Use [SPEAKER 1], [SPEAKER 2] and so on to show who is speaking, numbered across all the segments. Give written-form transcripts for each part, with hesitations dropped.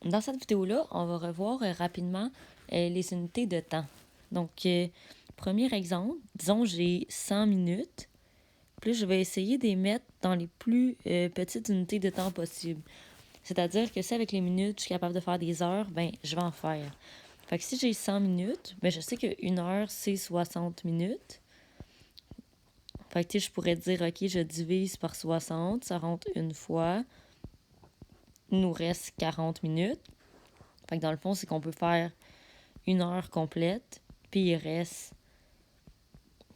[SPEAKER 1] Dans cette vidéo-là, on va revoir rapidement les unités de temps. Donc, premier exemple, disons j'ai 100 minutes. Puis je vais essayer de les mettre dans les plus petites unités de temps possibles. C'est-à-dire que si avec les minutes, je suis capable de faire des heures, ben je vais en faire. Fait que si j'ai 100 minutes, ben je sais qu'une heure, c'est 60 minutes. Fait que je pourrais dire, OK, je divise par 60, ça rentre une fois. Il nous reste 40 minutes. Fait que dans le fond, c'est qu'on peut faire une heure complète, puis il reste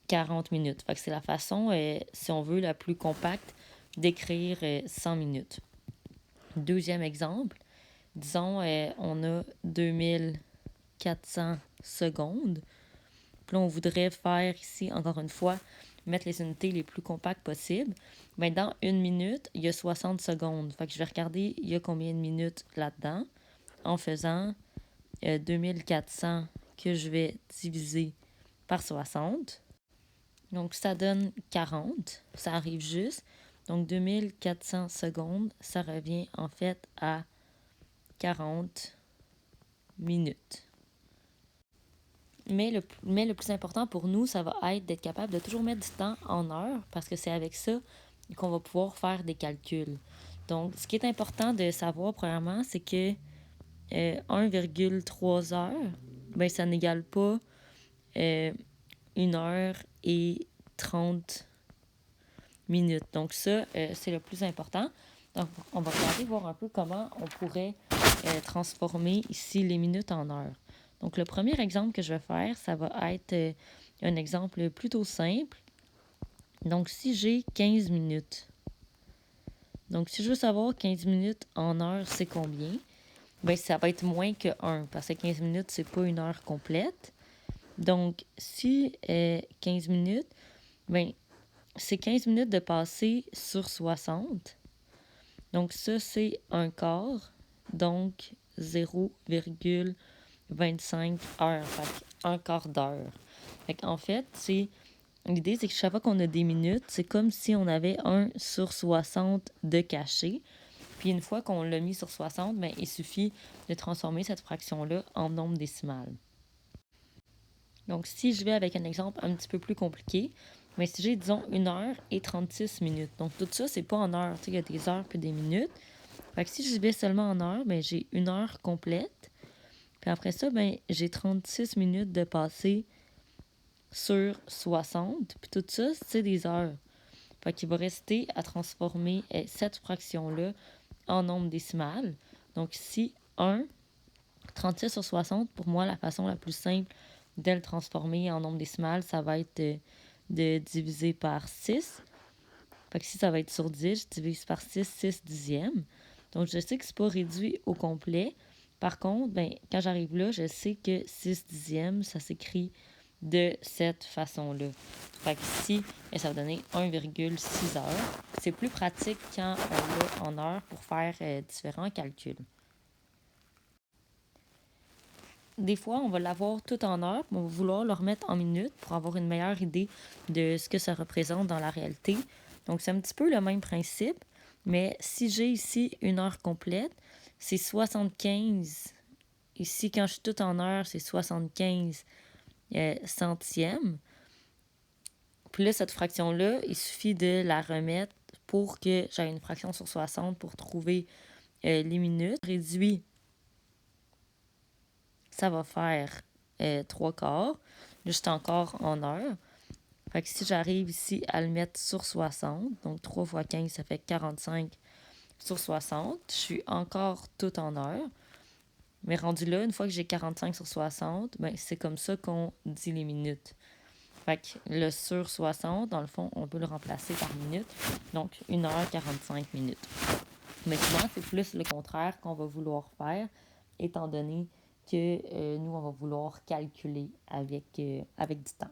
[SPEAKER 1] 40 minutes. Fait que c'est la façon, si on veut, la plus compacte d'écrire 100 minutes. Deuxième exemple, disons, on a 2400 secondes. Puis là, on voudrait faire ici, encore une fois, mettre les unités les plus compactes possibles. Mais dans une minute, il y a 60 secondes. Fait que je vais regarder, il y a combien de minutes là-dedans en faisant 2400 que je vais diviser par 60. Donc, ça donne 40. Ça arrive juste. Donc, 2400 secondes, ça revient en fait à 40 minutes. Mais le plus important pour nous, ça va être d'être capable de toujours mettre du temps en heures parce que c'est avec ça qu'on va pouvoir faire des calculs. Donc, ce qui est important de savoir, premièrement, c'est que 1,3 heures, ben, ça n'égale pas 1 heure et 30 minutes. Donc ça, c'est le plus important. Donc, on va regarder, voir un peu comment on pourrait transformer ici les minutes en heures. Donc, le premier exemple que je vais faire, ça va être un exemple plutôt simple. Donc, si j'ai 15 minutes, donc si je veux savoir 15 minutes en heure, c'est combien? Bien, ça va être moins que 1, parce que 15 minutes, c'est pas une heure complète. Donc, si 15 minutes, bien, c'est 15 minutes de passer sur 60. Donc, ça, c'est un quart. Donc, 0,25 heures. Fait un quart d'heure. Fait en fait, l'idée, c'est que chaque fois qu'on a des minutes, c'est comme si on avait 1 sur 60 de caché. Puis une fois qu'on l'a mis sur 60, bien, il suffit de transformer cette fraction-là en nombre décimal. Donc, si je vais avec un exemple un petit peu plus compliqué, mais si j'ai, disons, 1 heure et 36 minutes. Donc, tout ça, c'est pas en heures. Il y a des heures puis des minutes. Fait que si je vais seulement en heures, ben, j'ai 1 heure complète. Puis après ça, ben, j'ai 36 minutes de passer sur 60. Puis tout ça, c'est des heures. Fait qu'il va rester à transformer cette fraction-là en nombre décimal. Donc ici, 1, 36 sur 60, pour moi, la façon la plus simple de le transformer en nombre décimal, ça va être de diviser par 6. Fait que si ça va être sur 10, je divise par 6, 6 dixièmes. Donc, je sais que c'est pas réduit au complet. Par contre, ben, quand j'arrive là, je sais que 6 dixièmes, ça s'écrit de cette façon-là. Fait que ici, ça va donner 1,6 heures. C'est plus pratique quand on l'a en heures pour faire différents calculs. Des fois, on va l'avoir tout en heures, mais on va vouloir le remettre en minutes pour avoir une meilleure idée de ce que ça représente dans la réalité. Donc, c'est un petit peu le même principe, mais si j'ai ici une heure complète, c'est 75. Ici, quand je suis tout en heure, c'est 75 centièmes. Puis là, cette fraction-là, il suffit de la remettre pour que j'aie une fraction sur 60 pour trouver les minutes. Réduit, ça va faire 3 quarts, juste encore en heure. Fait que si j'arrive ici à le mettre sur 60, donc 3 fois 15, ça fait 45 sur 60. Je suis encore tout en heure. Mais rendu là, une fois que j'ai 45 sur 60, ben, c'est comme ça qu'on dit les minutes. Fait que le sur 60, dans le fond, on peut le remplacer par minute. Donc, 1 heure 45 minutes. Mais souvent, c'est plus le contraire qu'on va vouloir faire, étant donné que nous, on va vouloir calculer avec du temps.